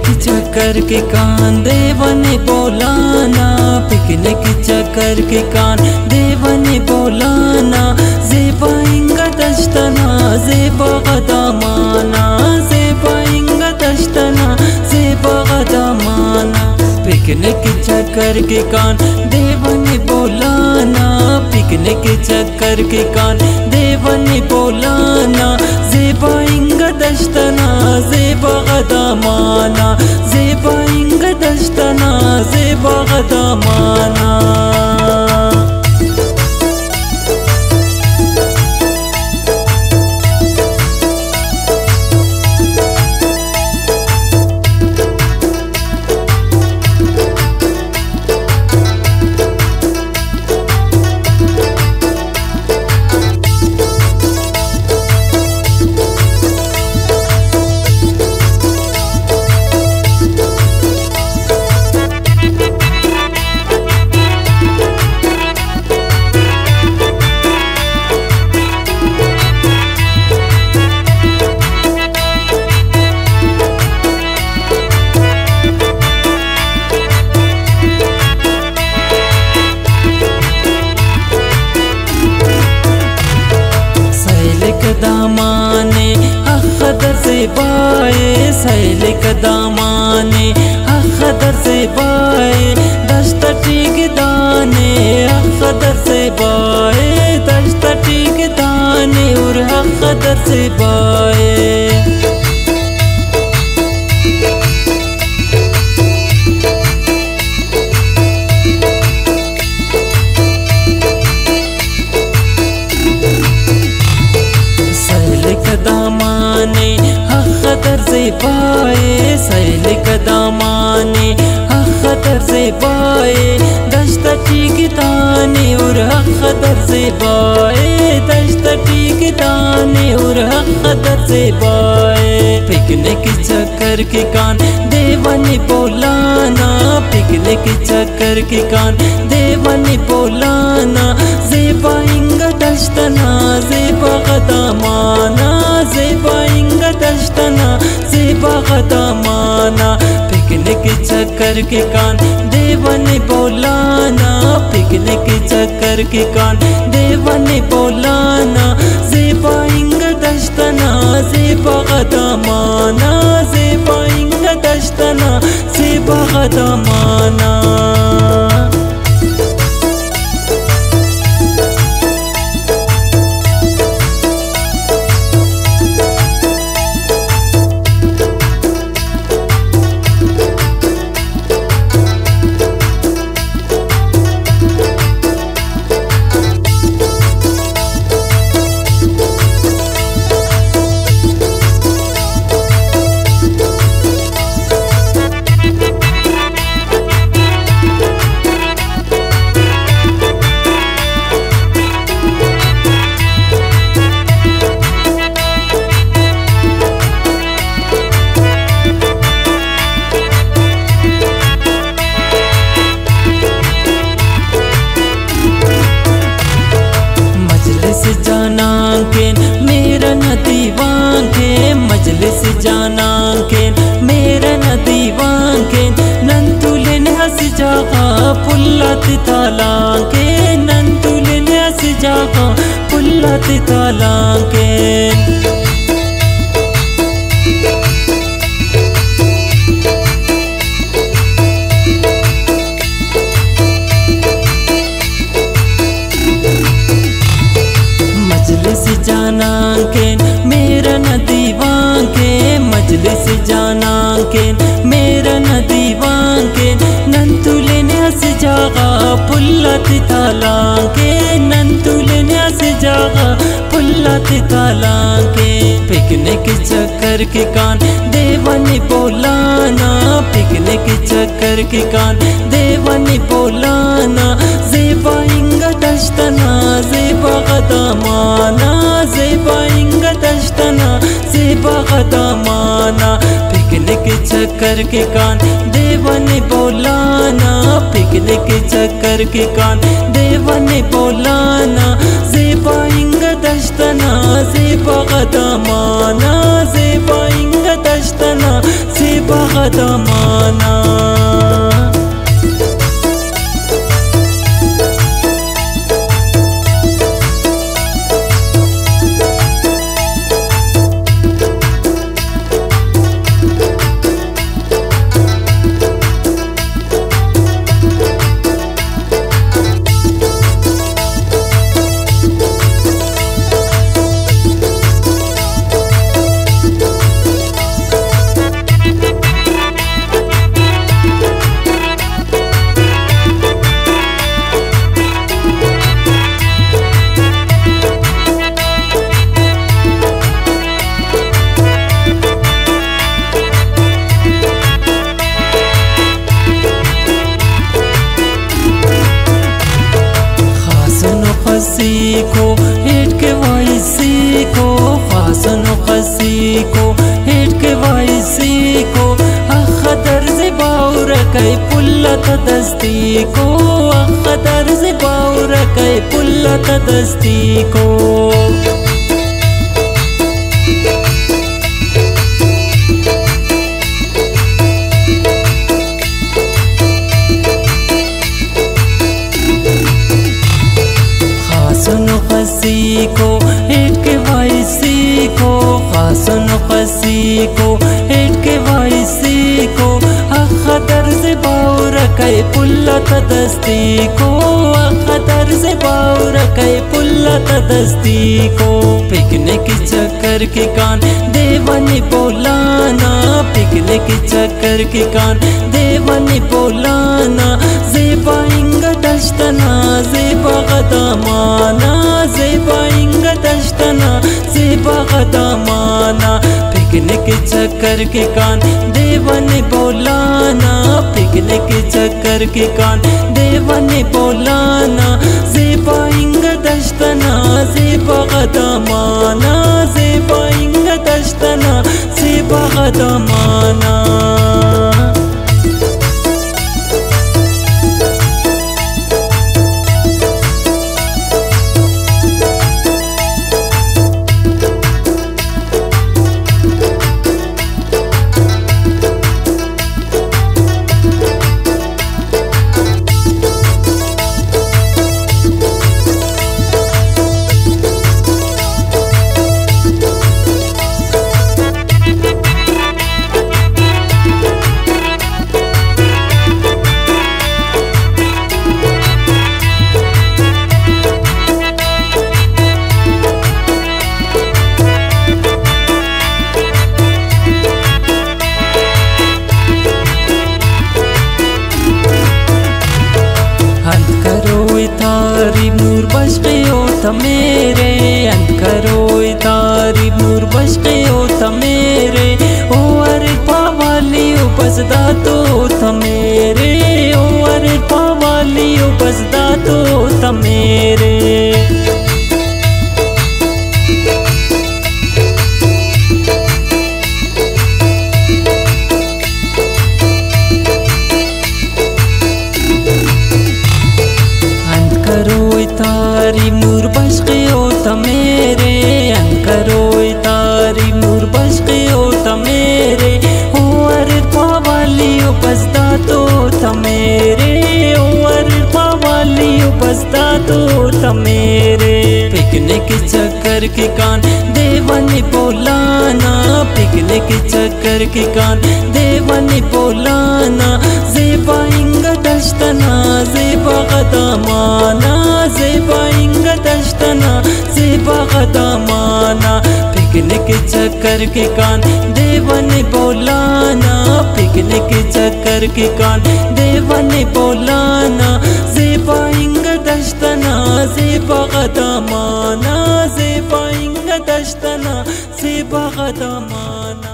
Picnic चक्कर के कान देवने बोलाना, पिकनिक चक्कर के कान देवने बोलाना, ज़ेबा इंगा दश्तना ज़ेबा गदामाना, ज़ेबा इंगा दश्तना ज़ेबा गदामाना। पिकनिक चक्कर के कान देवने बोलाना, पिकनिक चक्कर के कान देवने बोलाना, ज़ेबा इंगा दश्तना ज़ेबा गदामाना, ज़ेबा इंगा दश्तना ज़ेबा गदामाना। दामाने अखदर से बाए, सैल कदामाने अखदर से बाए, दश्त टीक दाने अखदर से बाए, दश्त टीक दाने और अखदर से बाए। दामाने अखदर से बाए, सैल कदामाने अखदर से बाए, दश्त टीक दाने और अखदर से बाए, दश्त टीक दाने और अखदर से बाए। पिकनिक चक्कर के कान देवने बोलाना, पिकनिक चक्कर के कान देवने बोलाना, ज़ेबा इंगा दश्तना ज़ेबा गदामाना, ज़ेबा इंगा दश्तना ज़ेबा गदामाना। पिकनिक चक्कर के कान देवने बोलाना, पिकनिक चक्कर के कान देवने बोलाना, ज़ेबा इंगा दश्तना ज़ेबा गदामाना, ज़ेबा इंगा दश्तना ज़ेबा गदामाना। मेरा नदीवान के मजलिस जाना के मेरा नदीवान के, नंतुलिन हस जागा पुल्लत ताला के, नंतुलिन हस जागा पुल्लत ताला के। जाना के मेरा नदीवान के, मजलिस जाना के मेरा नदीवान के, नंतुलिन हस जागा पुल्लत ताला के, नंतुलिन हस जागा पुल्लत ताला के। पिकनिक चक्कर के कान देवने बोलाना, पिकनिक चक्कर के कान देवने बोलाना, ज़ेबा इंगा दश्तना ज़ेबा गदामाना, ज़ेबा इंगा दश्तना ज़ेबा गदामाना। पिकनिक चक्कर के कान देवने बोलाना, पिकनिक चक्कर के कान देवने बोलाना, ज़ेबा इंगा दश्तना ज़ेबा गदामाना, ज़ेबा इंगा दश्तना ज़ेबा गदमाना। खसी को हेट के वाइसी को, खासन खसी को हेट के वाइसी को, अखदर से बाउर कई पुल्लत दस्ती को, अखदर से बाउर कई पुल्लत दस्ती को। खसी को हेट के वाइसी को, खासन खसी को हेट के वाइसी को, अखदर से बाउर कई पुल्लत दस्ती को, अखदर से बाउर कई पुल्लत दस्ती को। पिकनिक चक्कर के कान देवनी बोलाना, पिकनिक चक्कर के कान देवनी बोलाना, ज़ेबाइंग दश्तना ज़ेबा गदमाना, ज़ेबाइंग दश्तना ज़ेबा गदमाना। पिकनिक चक्कर के कान देवनी बोलाना, पिकनिक चक्कर के कान देवनी बोलाना, ज़ेबाइंग दश्तना ज़ेबा गदमाना, ज़ेबाइंग दश्तना ज़ेबा गदमाना। तारी मूर बशके होता मेरे, अंत करो तारी मूर बशके होता मेरे, ओ अरे पावाली ओ बसदा तो होता मेरे, ओ अरे पावाली ओ बसदा तो होता मेरे। तारी मूर बशके होता मेरे, अंकरो तारी मूर बशके होता मेरे, ओ अरे पावाली ओ बसदा तो होता मेरे, ओ अरे पावाली ओ बसदा तो होता मेरे। पिकनिक चक्कर के कान देवनी बोलाना, पिकनिक चक्कर के कान देवनी बोलाना, ज़ेबाइंग दश्तना ज़ेबा गदमाना, ज़ेबाइंग दश्तना ज़ेबा गदमाना। पिकनिक चक्कर के कान देवनी बोलाना, पिकनिक चक्कर के कान देवनी बोलाना, ज़ेबाइंग दश्तना ज़ेबा गदमाना, ज़ेबाइंग दश्तना ज़ेबा गदमाना।